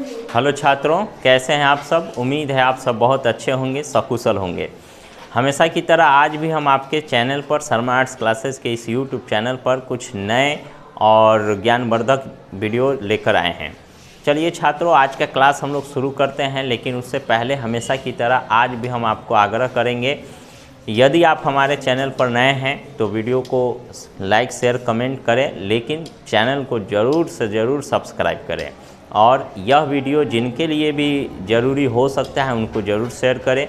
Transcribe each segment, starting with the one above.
Hello छात्रों, कैसे हैं आप सब। उम्मीद है आप सब बहुत अच्छे होंगे, सकुशल होंगे। हमेशा की तरह आज भी हम आपके चैनल पर शर्मा आर्ट्स क्लासेस के इस यूट्यूब चैनल पर कुछ नए और ज्ञानवर्धक वीडियो लेकर आए हैं। चलिए छात्रों, आज का क्लास हम लोग शुरू करते हैं, लेकिन उससे पहले हमेशा की तरह आज भी हम आपको आग्रह करेंगे, यदि आप हमारे चैनल पर नए हैं तो वीडियो को लाइक शेयर कमेंट करें, लेकिन चैनल को ज़रूर से ज़रूर सब्सक्राइब करें। और यह वीडियो जिनके लिए भी ज़रूरी हो सकता है उनको ज़रूर शेयर करें।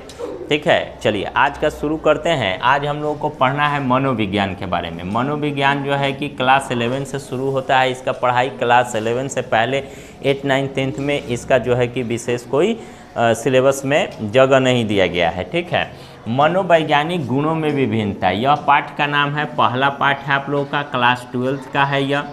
ठीक है, चलिए आज का शुरू करते हैं। आज हम लोगों को पढ़ना है मनोविज्ञान के बारे में। मनोविज्ञान जो है कि क्लास 11 से शुरू होता है इसका पढ़ाई। क्लास 11 से पहले 8, 9, 10 में इसका जो है कि विशेष कोई सिलेबस में जगह नहीं दिया गया है। ठीक है, मनोवैज्ञानिक गुणों में विभिन्नता, यह पाठ का नाम है। पहला पाठ है आप लोगों का, क्लास 12 का है यह।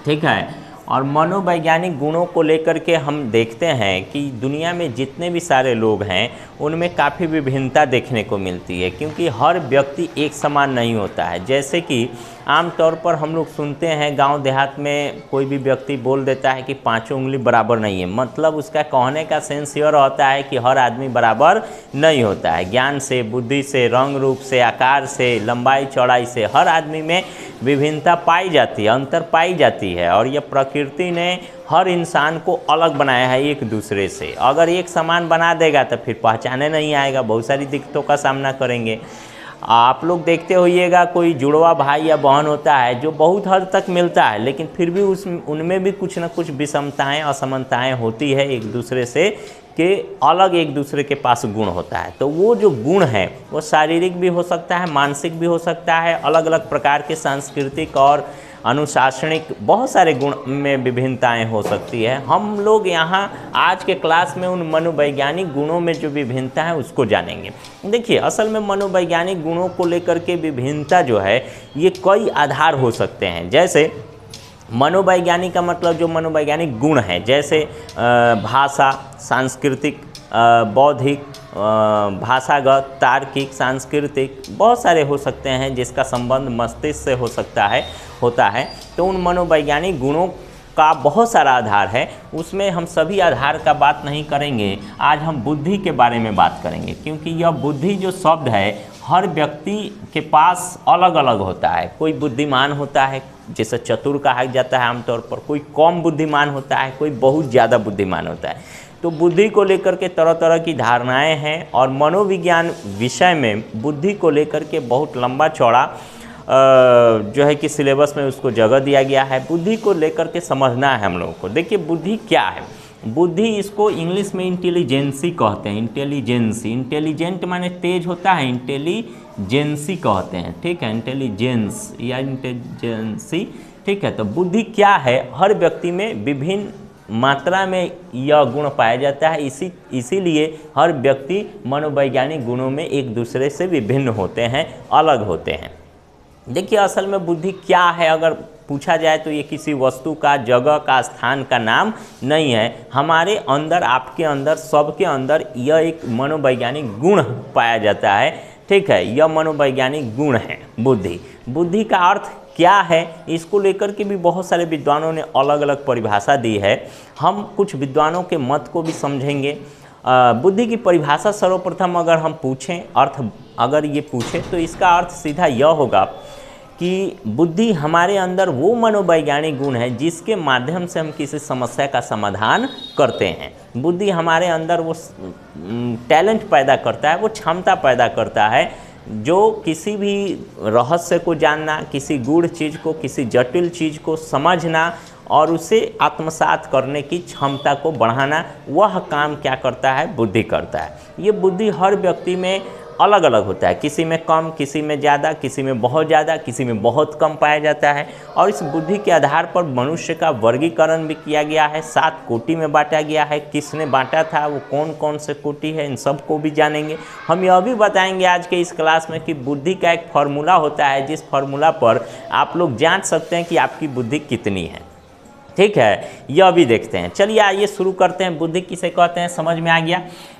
ठीक है, और मनोवैज्ञानिक गुणों को लेकर के हम देखते हैं कि दुनिया में जितने भी सारे लोग हैं उनमें काफ़ी विभिन्नता देखने को मिलती है, क्योंकि हर व्यक्ति एक समान नहीं होता है। जैसे कि आमतौर पर हम लोग सुनते हैं गांव देहात में कोई भी व्यक्ति बोल देता है कि पांचों उंगली बराबर नहीं है। मतलब उसका कहने का सेंस यह होता है कि हर आदमी बराबर नहीं होता है। ज्ञान से, बुद्धि से, रंग रूप से, आकार से, लंबाई चौड़ाई से हर आदमी में विभिन्नता पाई जाती है, अंतर पाई जाती है। और यह प्रकृति ने हर इंसान को अलग बनाया है एक दूसरे से। अगर एक समान बना देगा तो फिर पहचाने नहीं आएगा, बहुत सारी दिक्कतों का सामना करेंगे। आप लोग देखते होइएगा कोई जुड़वा भाई या बहन होता है जो बहुत हद तक मिलता है, लेकिन फिर भी उनमें भी कुछ न कुछ विषमताएँ, असमानताएँ होती है एक दूसरे से, के अलग एक दूसरे के पास गुण होता है। तो वो जो गुण है वो शारीरिक भी हो सकता है, मानसिक भी हो सकता है, अलग अलग प्रकार के सांस्कृतिक और अनुशासनिक बहुत सारे गुण में विभिन्नताएं हो सकती है। हम लोग यहाँ आज के क्लास में उन मनोवैज्ञानिक गुणों में जो विभिन्नता है उसको जानेंगे। देखिए, असल में मनोवैज्ञानिक गुणों को लेकर के विभिन्नता जो है ये कई आधार हो सकते हैं। जैसे मनोवैज्ञानिक का मतलब जो मनोवैज्ञानिक गुण हैं, जैसे भाषा, सांस्कृतिक, बौद्धिक, भाषागत, तार्किक, सांस्कृतिक, बहुत सारे हो सकते हैं जिसका संबंध मस्तिष्क से होता है। तो उन मनोवैज्ञानिक गुणों का बहुत सारा आधार है। उसमें हम सभी आधार का बात नहीं करेंगे। आज हम बुद्धि के बारे में बात करेंगे, क्योंकि यह बुद्धि जो शब्द है हर व्यक्ति के पास अलग अलग होता है। कोई बुद्धिमान होता है जैसे चतुर कहा जाता है आमतौर पर, कोई कम बुद्धिमान होता है, कोई बहुत ज़्यादा बुद्धिमान होता है। तो बुद्धि को लेकर के तरह तरह की धारणाएं हैं, और मनोविज्ञान विषय में बुद्धि को लेकर के बहुत लंबा चौड़ा जो है कि सिलेबस में उसको जगह दिया गया है। बुद्धि को लेकर के समझना है हम लोगों को। देखिए, बुद्धि क्या है। बुद्धि, इसको इंग्लिश में इंटेलिजेंसी कहते हैं। इंटेलिजेंसी, इंटेलिजेंट माने तेज होता है, इंटेलिजेंसी कहते हैं। ठीक है, इंटेलिजेंस या इंटेलिजेंसी। ठीक है, तो बुद्धि क्या है, हर व्यक्ति में विभिन्न मात्रा में यह गुण पाया जाता है। इसीलिए हर व्यक्ति मनोवैज्ञानिक गुणों में एक दूसरे से विभिन्न होते हैं, अलग होते हैं। देखिए, असल में बुद्धि क्या है अगर पूछा जाए तो ये किसी वस्तु का, जगह का, स्थान का नाम नहीं है। हमारे अंदर, आपके अंदर, सबके अंदर यह एक मनोवैज्ञानिक गुण पाया जाता है। ठीक है, यह मनोवैज्ञानिक गुण है बुद्धि। बुद्धि का अर्थ क्या है, इसको लेकर के भी बहुत सारे विद्वानों ने अलग अलग परिभाषा दी है। हम कुछ विद्वानों के मत को भी समझेंगे। बुद्धि की परिभाषा सर्वप्रथम अगर हम पूछें, अर्थ अगर ये पूछें, तो इसका अर्थ सीधा यह होगा कि बुद्धि हमारे अंदर वो मनोवैज्ञानिक गुण है जिसके माध्यम से हम किसी समस्या का समाधान करते हैं। बुद्धि हमारे अंदर वो टैलेंट पैदा करता है, वो क्षमता पैदा करता है जो किसी भी रहस्य को जानना, किसी गूढ़ चीज़ को, किसी जटिल चीज़ को समझना और उसे आत्मसात करने की क्षमता को बढ़ाना, वह काम क्या करता है, बुद्धि करता है। ये बुद्धि हर व्यक्ति में अलग अलग होता है, किसी में कम, किसी में ज़्यादा, किसी में बहुत ज़्यादा, किसी में बहुत कम पाया जाता है। और इस बुद्धि के आधार पर मनुष्य का वर्गीकरण भी किया गया है, 7 कोटि में बांटा गया है। किसने बांटा था, वो कौन कौन से कोटि है, इन सब को भी जानेंगे। हम यह भी बताएंगे आज के इस क्लास में कि बुद्धि का एक फार्मूला होता है, जिस फार्मूला पर आप लोग जांच सकते हैं कि आपकी बुद्धि कितनी है। ठीक है, यह भी देखते हैं। चलिए आइए शुरू करते हैं। बुद्धि किसे कहते हैं, समझ में आ गया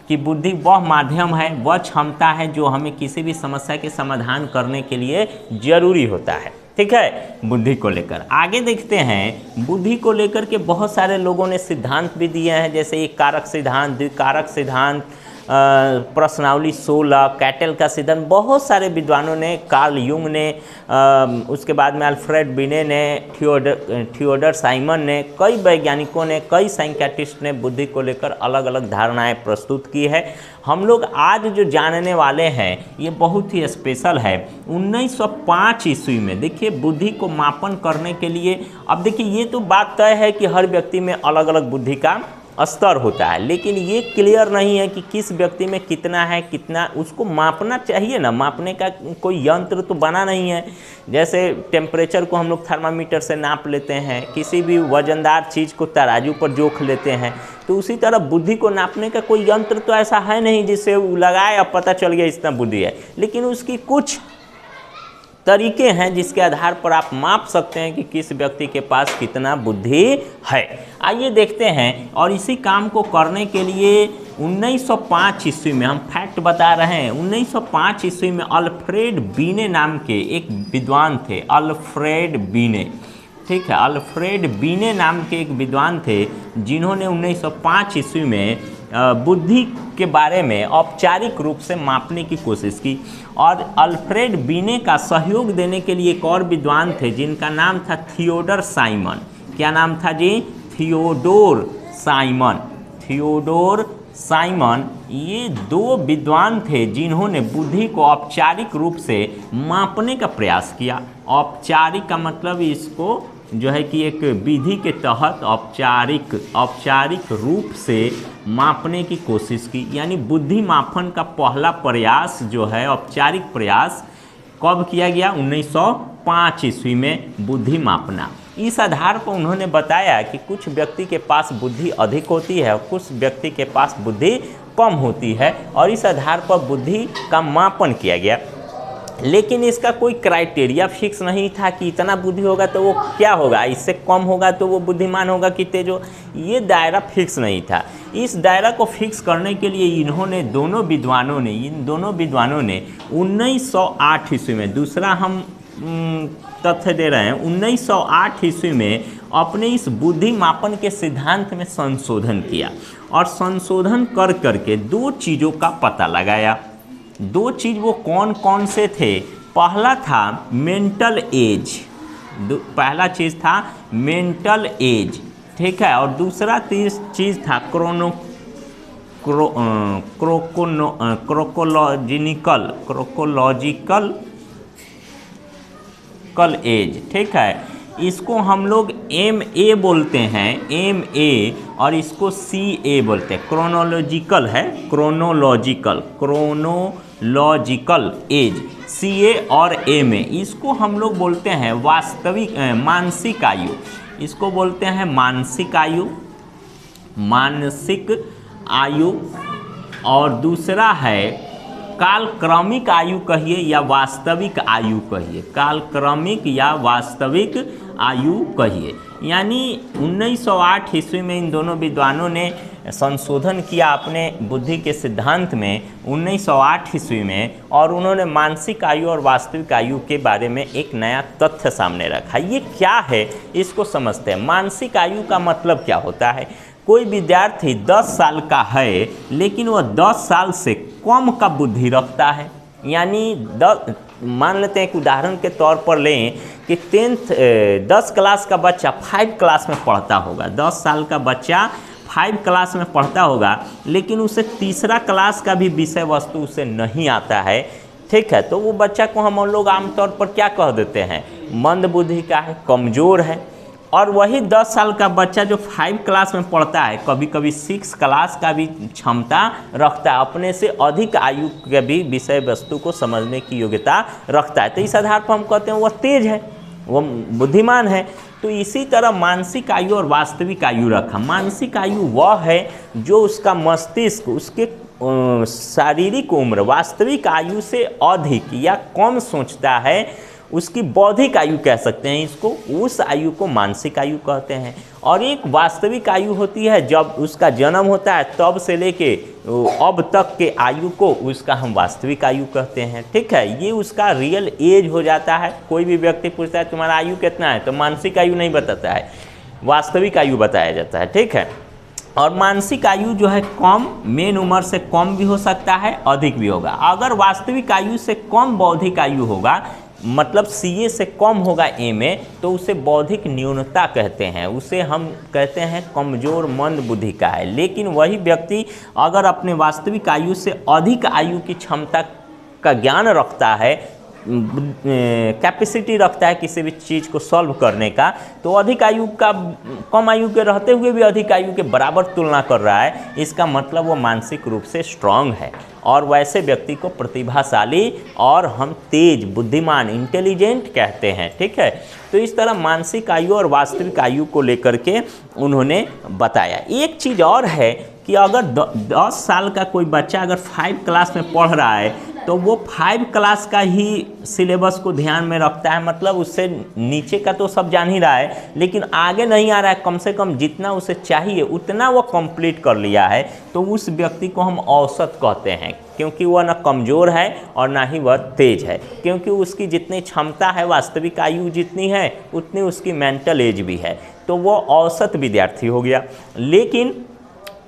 कि बुद्धि वह माध्यम है, वह क्षमता है जो हमें किसी भी समस्या के समाधान करने के लिए जरूरी होता है। ठीक है, बुद्धि को लेकर। आगे देखते हैं, बुद्धि को लेकर के बहुत सारे लोगों ने सिद्धांत भी दिए हैं, जैसे एक कारक सिद्धांत, द्विकारक सिद्धांत, प्रश्नावली 16, कैटल का सिद्धांत। बहुत सारे विद्वानों ने, कार्ल युंग ने, उसके बाद में अल्फ्रेड बिने ने, थियोडर साइमन ने, कई वैज्ञानिकों ने, कई साइंटिस्ट ने बुद्धि को लेकर अलग अलग धारणाएं प्रस्तुत की है। हम लोग आज जो जानने वाले हैं ये बहुत ही स्पेशल है। 1905 ईस्वी में देखिए, बुद्धि को मापन करने के लिए, अब देखिए ये तो बात तय है कि हर व्यक्ति में अलग अलग बुद्धि का स्तर होता है, लेकिन ये क्लियर नहीं है कि किस व्यक्ति में कितना है, कितना उसको मापना चाहिए ना। मापने का कोई यंत्र तो बना नहीं है। जैसे टेम्परेचर को हम लोग थर्मामीटर से नाप लेते हैं, किसी भी वजनदार चीज़ को तराजू पर जोख लेते हैं, तो उसी तरह बुद्धि को नापने का कोई यंत्र तो ऐसा है नहीं जिससे वो लगाए अब पता चल गया इतना बुद्धि है। लेकिन उसकी कुछ तरीके हैं जिसके आधार पर आप माप सकते हैं कि किस व्यक्ति के पास कितना बुद्धि है। आइए देखते हैं। और इसी काम को करने के लिए 1905 ईस्वी में, हम फैक्ट बता रहे हैं, 1905 ईस्वी में अल्फ्रेड बीने नाम के एक विद्वान थे, अल्फ्रेड बीने, ठीक है, अल्फ्रेड बीने नाम के एक विद्वान थे जिन्होंने 1905 ईस्वी में बुद्धि के बारे में औपचारिक रूप से मापने की कोशिश की। और अल्फ्रेड बीने का सहयोग देने के लिए एक और विद्वान थे जिनका नाम था थियोडर साइमन। क्या नाम था जी? Theodore Simon. थियोडोर साइमन, ये दो विद्वान थे जिन्होंने बुद्धि को औपचारिक रूप से मापने का प्रयास किया। औपचारिक का मतलब इसको जो है कि एक विधि के तहत औपचारिक रूप से मापने की कोशिश की। यानी बुद्धि मापन का पहला प्रयास जो है, औपचारिक प्रयास, कब किया गया? 1905 ईस्वी में बुद्धि मापना। इस आधार पर उन्होंने बताया कि कुछ व्यक्ति के पास बुद्धि अधिक होती है और कुछ व्यक्ति के पास बुद्धि कम होती है, और इस आधार पर बुद्धि का मापन किया गया। लेकिन इसका कोई क्राइटेरिया फिक्स नहीं था कि इतना बुद्धि होगा तो वो क्या होगा, इससे कम होगा तो वो बुद्धिमान होगा कि तेज हो, ये दायरा फिक्स नहीं था। इस दायरा को फिक्स करने के लिए इन दोनों विद्वानों ने 1908 ईस्वी में, दूसरा हम तथ्य दे रहे हैं, 1908 ईस्वी में अपने इस बुद्धि मापन के सिद्धांत में संशोधन किया। और संशोधन कर करके दो चीज़ों का पता लगाया। दो चीज़ वो कौन कौन से थे? पहला था मेंटल एज, पहला चीज़ था मेंटल एज, ठीक है, और दूसरा चीज़ था क्रोकोलॉजिकल एज, ठीक है। इसको हम लोग MA बोलते हैं, MA, और इसको CA बोलते हैं। क्रोनोलॉजिकल है, क्रोनोलॉजिकल एज, CA और MA। इसको हम लोग बोलते हैं वास्तविक मानसिक आयु। इसको बोलते हैं मानसिक आयु। और दूसरा है कालक्रमिक आयु कहिए या वास्तविक आयु कहिए, कालक्रमिक या वास्तविक आयु कहिए। यानी 1908 ईस्वी में इन दोनों विद्वानों ने संशोधन किया अपने बुद्धि के सिद्धांत में 1908 ईस्वी में, और उन्होंने मानसिक आयु और वास्तविक आयु के बारे में एक नया तथ्य सामने रखा। ये क्या है, इसको समझते हैं। मानसिक आयु का मतलब क्या होता है? कोई विद्यार्थी 10 साल का है लेकिन वह 10 साल से कम का बुद्धि रखता है। यानी मान लेते हैं कि उदाहरण के तौर पर लें कि 10 क्लास का बच्चा 5 क्लास में पढ़ता होगा। 10 साल का बच्चा 5 क्लास में पढ़ता होगा, लेकिन उसे तीसरा क्लास का भी विषय वस्तु उसे नहीं आता है, ठीक है। तो वो बच्चा को हम लोग आमतौर पर क्या कह देते हैं? मंद बुद्धि का है, कमज़ोर है। और वही 10 साल का बच्चा जो 5 क्लास में पढ़ता है, कभी कभी 6 क्लास का भी क्षमता रखता है, अपने से अधिक आयु के भी विषय वस्तु को समझने की योग्यता रखता है। तो इस आधार पर हम कहते हैं वह तेज है, वह बुद्धिमान है। तो इसी तरह मानसिक आयु और वास्तविक आयु रखा। मानसिक आयु वह है जो उसका मस्तिष्क, उसके शारीरिक उम्र वास्तविक आयु से अधिक या कम सोचता है, उसकी बौद्धिक आयु कह सकते हैं इसको, उस आयु को मानसिक आयु कहते हैं। और एक वास्तविक आयु होती है जब उसका जन्म होता है तब से लेके अब तक के आयु को उसका हम वास्तविक आयु कहते हैं। ठीक है, ये उसका रियल एज हो जाता है। कोई भी व्यक्ति पूछता है तुम्हारा आयु कितना है, तो मानसिक आयु नहीं बताता है, वास्तविक आयु बताया जाता है। ठीक है, और मानसिक आयु जो है कम, मेन उम्र से कम भी हो सकता है, अधिक भी होगा। अगर वास्तविक आयु से कम बौद्धिक आयु होगा, मतलब CA से कम होगा A में, तो उसे बौद्धिक न्यूनता कहते हैं, उसे हम कहते हैं कमज़ोर मंद बुद्धि का है। लेकिन वही व्यक्ति अगर अपने वास्तविक आयु से अधिक आयु की क्षमता का ज्ञान रखता है, कैपेसिटी रखता है किसी भी चीज़ को सॉल्व करने का, तो अधिक आयु का कम आयु के रहते हुए भी अधिक आयु के बराबर तुलना कर रहा है, इसका मतलब वो मानसिक रूप से स्ट्रांग है। और वैसे व्यक्ति को प्रतिभाशाली और हम तेज, बुद्धिमान, इंटेलिजेंट कहते हैं। ठीक है, तो इस तरह मानसिक आयु और वास्तविक आयु को लेकर के उन्होंने बताया। एक चीज़ और है कि अगर 10 साल का कोई बच्चा अगर 5 क्लास में पढ़ रहा है तो वो 5 क्लास का ही सिलेबस को ध्यान में रखता है, मतलब उससे नीचे का तो सब जान ही रहा है लेकिन आगे नहीं आ रहा है, कम से कम जितना उसे चाहिए उतना वो कंप्लीट कर लिया है, तो उस व्यक्ति को हम औसत कहते हैं, क्योंकि वह ना कमज़ोर है और ना ही वह तेज है, क्योंकि उसकी जितनी क्षमता है, वास्तविक आयु जितनी है उतनी उसकी मेंटल एज भी है, तो वो औसत विद्यार्थी हो गया। लेकिन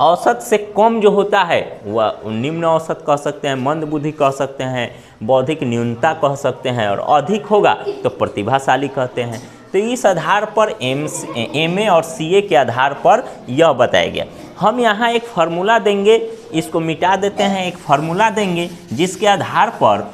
औसत से कम जो होता है वह निम्न औसत कह सकते हैं, मंद बुद्धि कह सकते हैं, बौद्धिक न्यूनता कह सकते हैं, और अधिक होगा तो प्रतिभाशाली कहते हैं। तो इस आधार पर MA और CA के आधार पर यह बताया गया। हम यहाँ एक फार्मूला देंगे, इसको मिटा देते हैं, एक फार्मूला देंगे जिसके आधार पर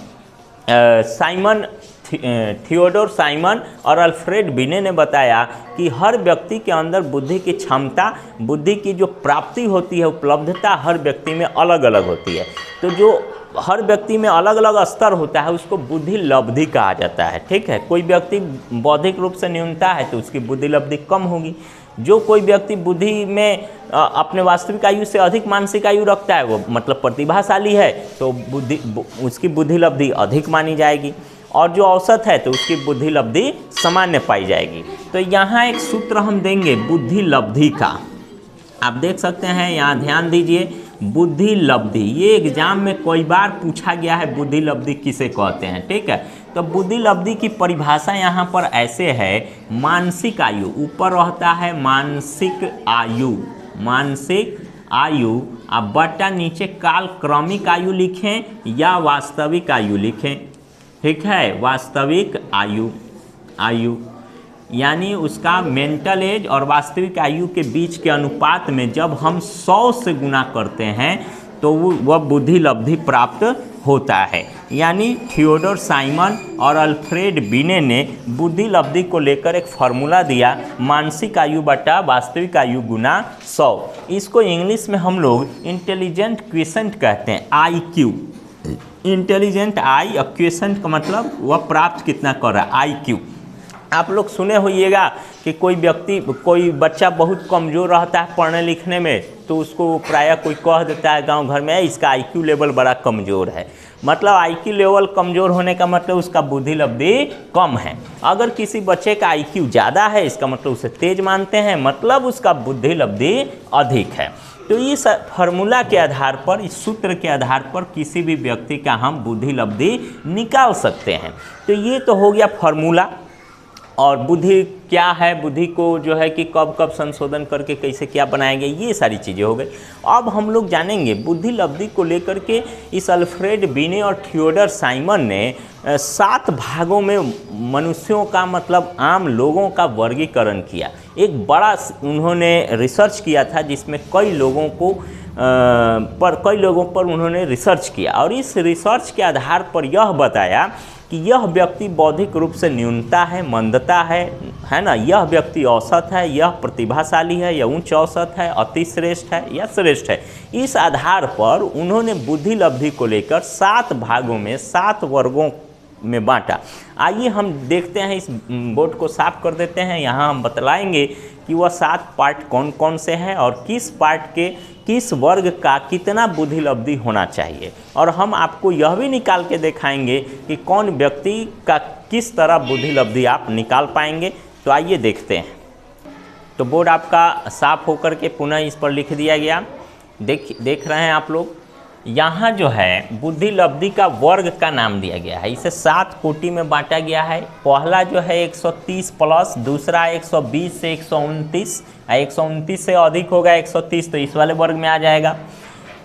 थियोडोर साइमन और अल्फ्रेड बिने ने बताया कि हर व्यक्ति के अंदर बुद्धि की क्षमता, बुद्धि की जो प्राप्ति होती है, उपलब्धता हर व्यक्ति में अलग अलग होती है। तो जो हर व्यक्ति में अलग अलग स्तर होता है उसको बुद्धि लब्धि कहा जाता है। ठीक है, कोई व्यक्ति बौद्धिक रूप से न्यूनता है तो उसकी बुद्धि लब्धि कम होगी। जो कोई व्यक्ति बुद्धि में अपने वास्तविक आयु से अधिक मानसिक आयु रखता है वो मतलब प्रतिभाशाली है, तो उसकी बुद्धि लब्धि अधिक मानी जाएगी, और जो औसत है तो उसकी बुद्धि लब्धि सामान्य पाई जाएगी। तो यहाँ एक सूत्र हम देंगे बुद्धि लब्धि का, आप देख सकते हैं, यहाँ ध्यान दीजिए, बुद्धि लब्धि, ये एग्जाम में कई बार पूछा गया है, बुद्धि लब्धि किसे कहते हैं। ठीक है, तो बुद्धि लब्धि की परिभाषा यहाँ पर ऐसे है, मानसिक आयु, ऊपर रहता है मानसिक आयु, मानसिक आयु, आप बट्टा नीचे कालक्रमिक आयु लिखें या वास्तविक आयु लिखें। ठीक है, वास्तविक आयु यानी उसका मेंटल एज और वास्तविक आयु के बीच के अनुपात में जब हम 100 से गुना करते हैं तो वह बुद्धि लब्धि प्राप्त होता है। यानी थियोडोर साइमन और अल्फ्रेड बिने ने बुद्धि लब्धि को लेकर एक फार्मूला दिया, मानसिक आयु बटा वास्तविक आयु गुना 100। इसको इंग्लिश में हम लोग इंटेलिजेंट क्वेशेंट कहते हैं, IQ। इंटेलिजेंट आई, क्वेशेंट का मतलब वह प्राप्त कितना कर रहा है, IQ। आप लोग सुने होइएगा कि कोई बच्चा बहुत कमज़ोर रहता है पढ़ने लिखने में, तो उसको प्रायः कोई कह देता है गांव घर में, इसका IQ लेवल बड़ा कमज़ोर है। मतलब IQ लेवल कमज़ोर होने का मतलब उसका बुद्धि लब्धि कम है। अगर किसी बच्चे का IQ ज़्यादा है इसका मतलब उसे तेज मानते हैं, मतलब उसका बुद्धि लब्धि अधिक है। तो इस फार्मूला के आधार पर, इस सूत्र के आधार पर किसी भी व्यक्ति का हम बुद्धि लब्धि निकाल सकते हैं। तो ये तो हो गया फार्मूला। और बुद्धि क्या है, बुद्धि को जो है कि कब कब संशोधन करके कैसे क्या बनाएंगे, ये सारी चीज़ें हो गई। अब हम लोग जानेंगे बुद्धि लब्धि को लेकर के इस अल्फ्रेड बिने और थियोडोर साइमन ने 7 भागों में मनुष्यों का मतलब आम लोगों का वर्गीकरण किया। एक बड़ा उन्होंने रिसर्च किया था जिसमें कई लोगों पर उन्होंने रिसर्च किया, और इस रिसर्च के आधार पर यह बताया कि यह व्यक्ति बौद्धिक रूप से न्यूनता है, मंदता है ना, यह व्यक्ति औसत है, यह प्रतिभाशाली है, यह उच्च औसत है, अति श्रेष्ठ है या श्रेष्ठ है। इस आधार पर उन्होंने बुद्धि लब्धि को लेकर 7 भागों में 7 वर्गों में बांटा। आइए हम देखते हैं, इस बोर्ड को साफ कर देते हैं। यहाँ हम बतलाएंगे कि वह 7 पार्ट कौन कौन से हैं और किस पार्ट के किस वर्ग का कितना बुद्धि लब्धि होना चाहिए, और हम आपको यह भी निकाल के दिखाएंगे कि कौन व्यक्ति का किस तरह बुद्धि लब्धि आप निकाल पाएंगे। तो आइए देखते हैं। तो बोर्ड आपका साफ होकर के पुनः इस पर लिख दिया गया। देख रहे हैं आप लोग, यहाँ जो है बुद्धि लब्धि का वर्ग का नाम दिया गया है। इसे 7 कोटि में बांटा गया है। पहला जो है 130 प्लस, दूसरा 120 से 129, 129 से अधिक होगा 130 तो इस वाले वर्ग में आ जाएगा।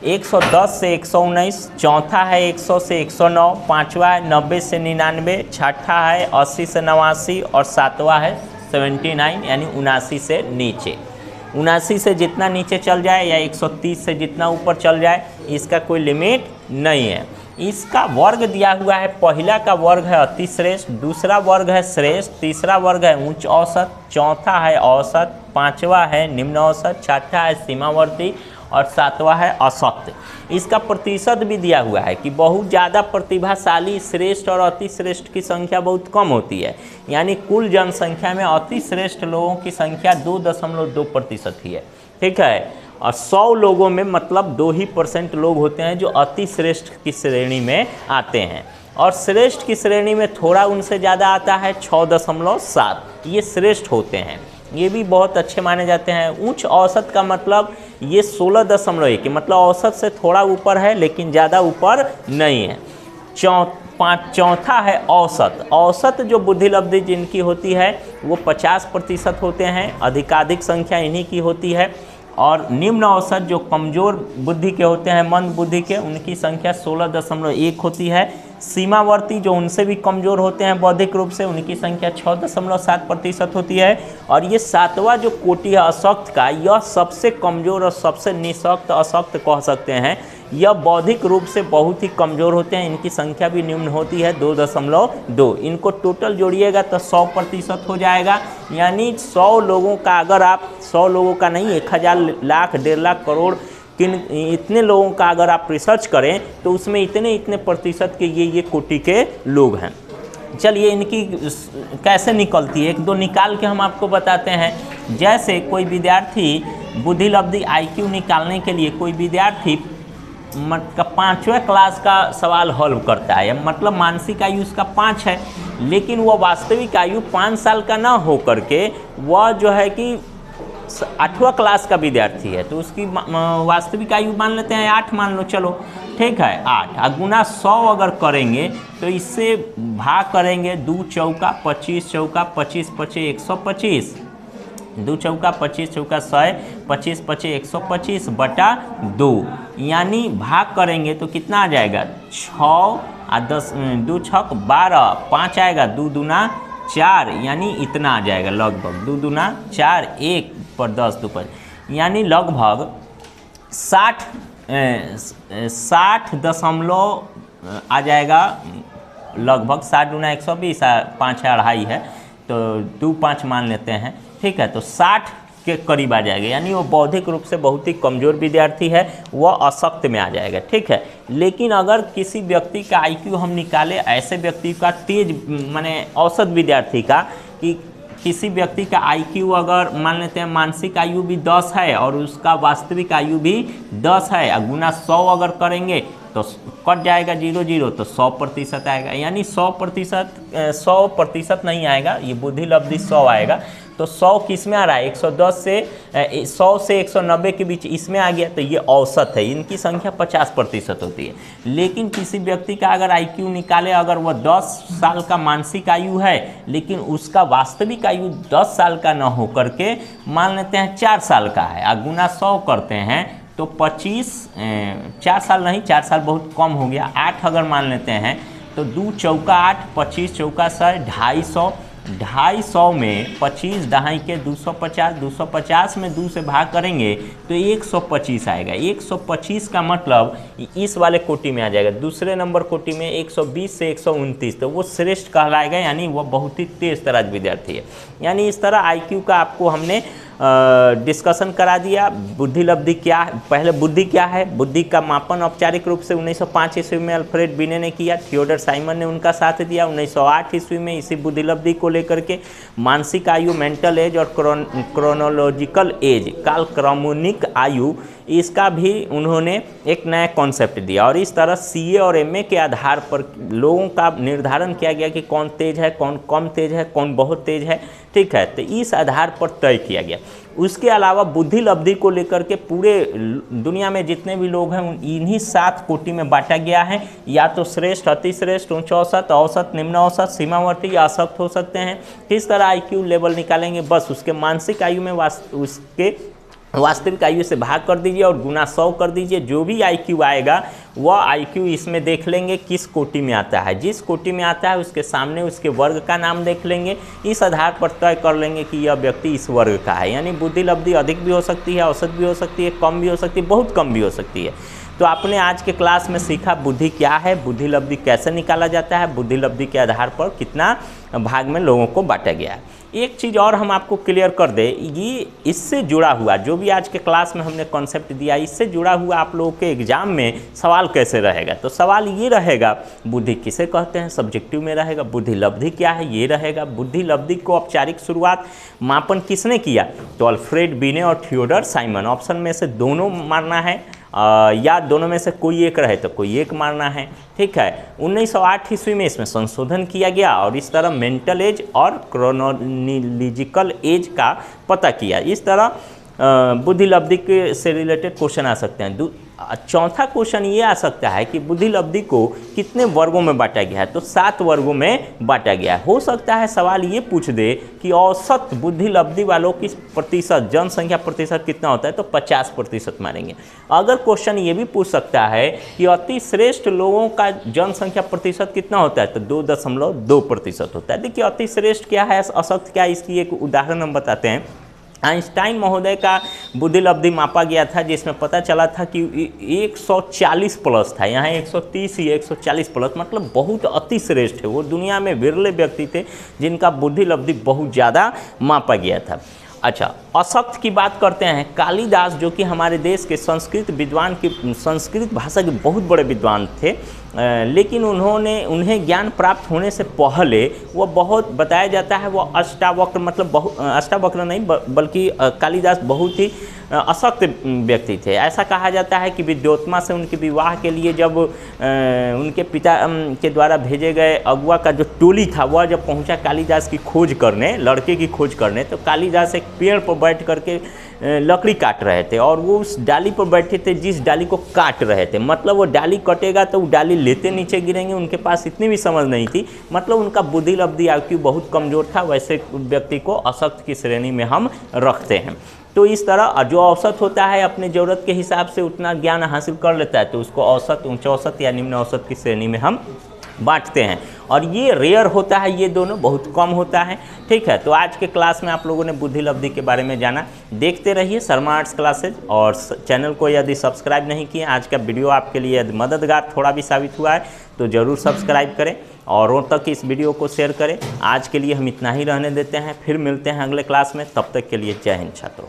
110 से 119, चौथा है 100 से 109, पाँचवा है 90 से 99, छठा है 80 से 89 और सातवां है 79 यानी 79 से नीचे। 79 से जितना नीचे चल जाए या 130 से जितना ऊपर चल जाए इसका कोई लिमिट नहीं है। इसका वर्ग दिया हुआ है। पहला का वर्ग है अति श्रेष्ठ, दूसरा वर्ग है श्रेष्ठ, तीसरा वर्ग है उच्च औसत, चौथा है औसत, पांचवा है निम्न औसत, छठा है सीमावर्ती और सातवां है असत्य। इसका प्रतिशत भी दिया हुआ है कि बहुत ज़्यादा प्रतिभाशाली श्रेष्ठ और अति श्रेष्ठ की संख्या बहुत कम होती है। यानी कुल जनसंख्या में अति श्रेष्ठ लोगों की संख्या 2.2% ही है। ठीक है, और 100 लोगों में मतलब 2% लोग होते हैं जो अति श्रेष्ठ की श्रेणी में आते हैं, और श्रेष्ठ की श्रेणी में थोड़ा उनसे ज़्यादा आता है 6.7। ये श्रेष्ठ होते हैं, ये भी बहुत अच्छे माने जाते हैं। उच्च औसत का मतलब ये 16.1 मतलब औसत से थोड़ा ऊपर है लेकिन ज़्यादा ऊपर नहीं है। चौथा है औसत। औसत जो बुद्धि लब्धि जिनकी होती है वो 50% होते हैं, अधिकाधिक संख्या इन्हीं की होती है। और निम्न औसत जो कमज़ोर बुद्धि के होते हैं, मंद बुद्धि के, उनकी संख्या 16.1 होती है। सीमावर्ती जो उनसे भी कमज़ोर होते हैं बौद्धिक रूप से, उनकी संख्या 6.7% होती है। और ये सातवां जो कोटि है अशक्त का, यह सबसे कमज़ोर और सबसे निःशक्त अशक्त कह सकते हैं। यह बौद्धिक रूप से बहुत ही कमज़ोर होते हैं, इनकी संख्या भी निम्न होती है 2.2। इनको टोटल जोड़िएगा तो 100% हो जाएगा। यानी 100 लोगों का, अगर आप 100 लोगों का नहीं 1000 लाख 1.5 लाख करोड़ इतने लोगों का अगर आप रिसर्च करें तो उसमें इतने प्रतिशत के ये कोटि के लोग हैं। चलिए इनकी कैसे निकलती है, एक दो निकाल के हम आपको बताते हैं। जैसे कोई विद्यार्थी बुद्धि लब्धि IQ निकालने के लिए कोई विद्यार्थी मतलब 5वें क्लास का सवाल हल करता है, मतलब मानसिक आयु उसका 5 है, लेकिन वह वास्तविक आयु 5 साल का ना हो करके वह जो है कि 8वां क्लास का विद्यार्थी है, तो उसकी वास्तविक आयु मान लेते हैं 8 मान लो, चलो ठीक है 8। और गुना 100 अगर करेंगे तो इससे भाग करेंगे 2 चौका 25 चौका 25 पचे 125, 2 चौका 25 चौका 100, 25 पचे 125 बटा 2, यानी भाग करेंगे तो कितना आ जाएगा 6 और 10, 2 छक 12, 5 आएगा, 2 दूना 4, यानी इतना आ जाएगा लगभग 2 दूना 4, 1 पर 10 2, यानी लगभग 60 दशमलव आ जाएगा, लगभग 60 दूना 120, 5 है 2.5 है तो 2 5 मान लेते हैं। ठीक है, तो 60 के करीब आ जाएगा, यानी वो बौद्धिक रूप से बहुत ही कमज़ोर विद्यार्थी है, वह अशक्त में आ जाएगा। ठीक है, लेकिन अगर किसी व्यक्ति का IQ हम निकालें, ऐसे व्यक्ति का तेज माने औसत विद्यार्थी का, कि किसी व्यक्ति का IQ अगर मान लेते हैं मानसिक आयु भी 10 है और उसका वास्तविक आयु भी 10 है, गुना 100 अगर करेंगे तो कट जाएगा 0 0 तो 100% आएगा। यानी 100% नहीं आएगा, ये बुद्धि लब्धि 100 आएगा। तो 100 किस में आ रहा है, 110 से 100 से 190 के बीच इसमें आ गया, तो ये औसत है। इनकी संख्या 50% होती है। लेकिन किसी व्यक्ति का अगर IQ निकाले, अगर वह 10 साल का मानसिक आयु है लेकिन उसका वास्तविक आयु 10 साल का न हो करके मान लेते हैं 4 साल का है, और गुना 100 करते हैं तो 25, 4 साल नहीं, 4 साल बहुत कम हो गया, 8 अगर मान लेते हैं तो 2 चौका 8, 25 चौका 100, 250, 250 में 25 दहाई के 250, 250 में 2 से भाग करेंगे तो 125 आएगा। 125 का मतलब इस वाले कोटि में आ जाएगा। दूसरे नंबर कोटि में 120 से 129, तो वो श्रेष्ठ कहलाएगा, यानी वो बहुत ही तेज तराज विद्यार्थी है। यानी इस तरह IQ का आपको हमने डिस्कशन करा दिया। बुद्धि लब्धि क्या है, पहले बुद्धि क्या है, बुद्धि का मापन औपचारिक रूप से 1905 ईस्वी में अल्फ्रेड बिने ने किया, थियोडर साइमन ने उनका साथ दिया। 1908 ईस्वी में इसी बुद्धि लब्धि को लेकर के मानसिक आयु, मेंटल एज और क्रोनोलॉजिकल एज, काल क्रमोनिक आयु, इसका भी उन्होंने एक नया कॉन्सेप्ट दिया। और इस तरह सीए और एमए के आधार पर लोगों का निर्धारण किया गया कि कौन तेज है, कौन कम तेज है, कौन बहुत तेज है, ठीक है। तो इस आधार पर तय किया गया। उसके अलावा बुद्धि लब्धि को लेकर के पूरे दुनिया में जितने भी लोग हैं इन्हीं 7 कोटि में बांटा गया है। या तो श्रेष्ठ, अति श्रेष्ठ, उच्च औसत, औसत, निम्न औसत, सीमावर्ती या असक्त हो सकते हैं। किस तरह आईक्यू लेवल निकालेंगे, बस उसके मानसिक आयु में उसके वास्तविक आयु से भाग कर दीजिए और गुना 100 कर दीजिए। जो भी आईक्यू आएगा वह आईक्यू इसमें देख लेंगे किस कोटि में आता है। जिस कोटि में आता है उसके सामने उसके वर्ग का नाम देख लेंगे। इस आधार पर तय कर लेंगे कि यह व्यक्ति इस वर्ग का है। यानी बुद्धि लब्धि अधिक भी हो सकती है, औसत भी हो सकती है, कम भी हो सकती है, बहुत कम भी हो सकती है। तो आपने आज के क्लास में सीखा बुद्धि क्या है, बुद्धि लब्धि कैसे निकाला जाता है, बुद्धि लब्धि के आधार पर कितना भाग में लोगों को बांटा गया है। एक चीज़ और हम आपको क्लियर कर दें, ये इससे जुड़ा हुआ जो भी आज के क्लास में हमने कॉन्सेप्ट दिया, इससे जुड़ा हुआ आप लोगों के एग्जाम में सवाल कैसे रहेगा। तो सवाल ये रहेगा, बुद्धि किसे कहते हैं, सब्जेक्टिव में रहेगा। बुद्धि लब्धि क्या है, ये रहेगा। बुद्धि लब्धि को औपचारिक शुरुआत मापन किसने किया, तो अल्फ्रेड बिने और थियोडर साइमन। ऑप्शन में से दोनों मारना है या दोनों में से कोई एक रहे तो कोई एक मारना है, ठीक है। 1908 ईस्वी में इसमें संशोधन किया गया और इस तरह मेंटल एज और क्रोनोलॉजिकल एज का पता किया। इस तरह बुद्धि लब्धि के से रिलेटेड क्वेश्चन आ सकते हैं। चौथा क्वेश्चन ये आ सकता है कि बुद्धि लब्धि को कितने वर्गों में बांटा गया है, तो 7 वर्गों में बांटा गया है। हो सकता है सवाल ये पूछ दे कि औसत बुद्धि लब्धि वालों की प्रतिशत, जनसंख्या प्रतिशत कितना होता है, तो 50% मारेंगे। अगर क्वेश्चन ये भी पूछ सकता है कि अति श्रेष्ठ लोगों का जनसंख्या प्रतिशत कितना होता है, तो 2.2% होता है। देखिए अति श्रेष्ठ क्या है, असक्त क्या है, इसकी एक उदाहरण हम बताते हैं। आइंस्टाइन महोदय का बुद्धि लब्धि मापा गया था जिसमें पता चला था कि 140 प्लस था। यहाँ 130 ही 140 प्लस, मतलब बहुत अति श्रेष्ठ है। वो दुनिया में विरले व्यक्ति थे जिनका बुद्धि लब्धि बहुत ज़्यादा मापा गया था। अच्छा, असक्त की बात करते हैं। कालिदास जो कि हमारे देश के संस्कृत भाषा के बहुत बड़े विद्वान थे, लेकिन उन्हें ज्ञान प्राप्त होने से पहले वह बहुत बताया जाता है वो अष्टावक्र, मतलब अष्टावक्र नहीं बल्कि कालिदास बहुत ही असक्त व्यक्ति थे। ऐसा कहा जाता है कि विद्योत्मा से उनके विवाह के लिए जब उनके पिता के द्वारा भेजे गए अगुआ का जो टोली था वह जब पहुंचा कालिदास की खोज करने, लड़के की खोज करने, तो कालिदास एक पेड़ पर बैठ करके लकड़ी काट रहे थे और वो उस डाली पर बैठे थे जिस डाली को काट रहे थे। मतलब वो डाली कटेगा तो वो डाली लेते नीचे गिरेंगे। उनके पास इतनी भी समझ नहीं थी, मतलब उनका बुद्धि लब्धि आईक्यू बहुत कमज़ोर था। वैसे व्यक्ति को असक्त की श्रेणी में हम रखते हैं। तो इस तरह जो औसत होता है अपनी ज़रूरत के हिसाब से उतना ज्ञान हासिल कर लेता है, तो उसको औसत, उच्च औसत या निम्न औसत की श्रेणी में हम बांटते हैं। और ये रेयर होता है, ये दोनों बहुत कम होता है, ठीक है। तो आज के क्लास में आप लोगों ने बुद्धि लब्धि के बारे में जाना। देखते रहिए शर्मा आर्ट्स क्लासेज और चैनल को यदि सब्सक्राइब नहीं किए, आज का वीडियो आपके लिए यदि मददगार थोड़ा भी साबित हुआ है तो ज़रूर सब्सक्राइब करें और तक इस वीडियो को शेयर करें। आज के लिए हम इतना ही रहने देते हैं, फिर मिलते हैं अगले क्लास में। तब तक के लिए जय हिंद छात्रों।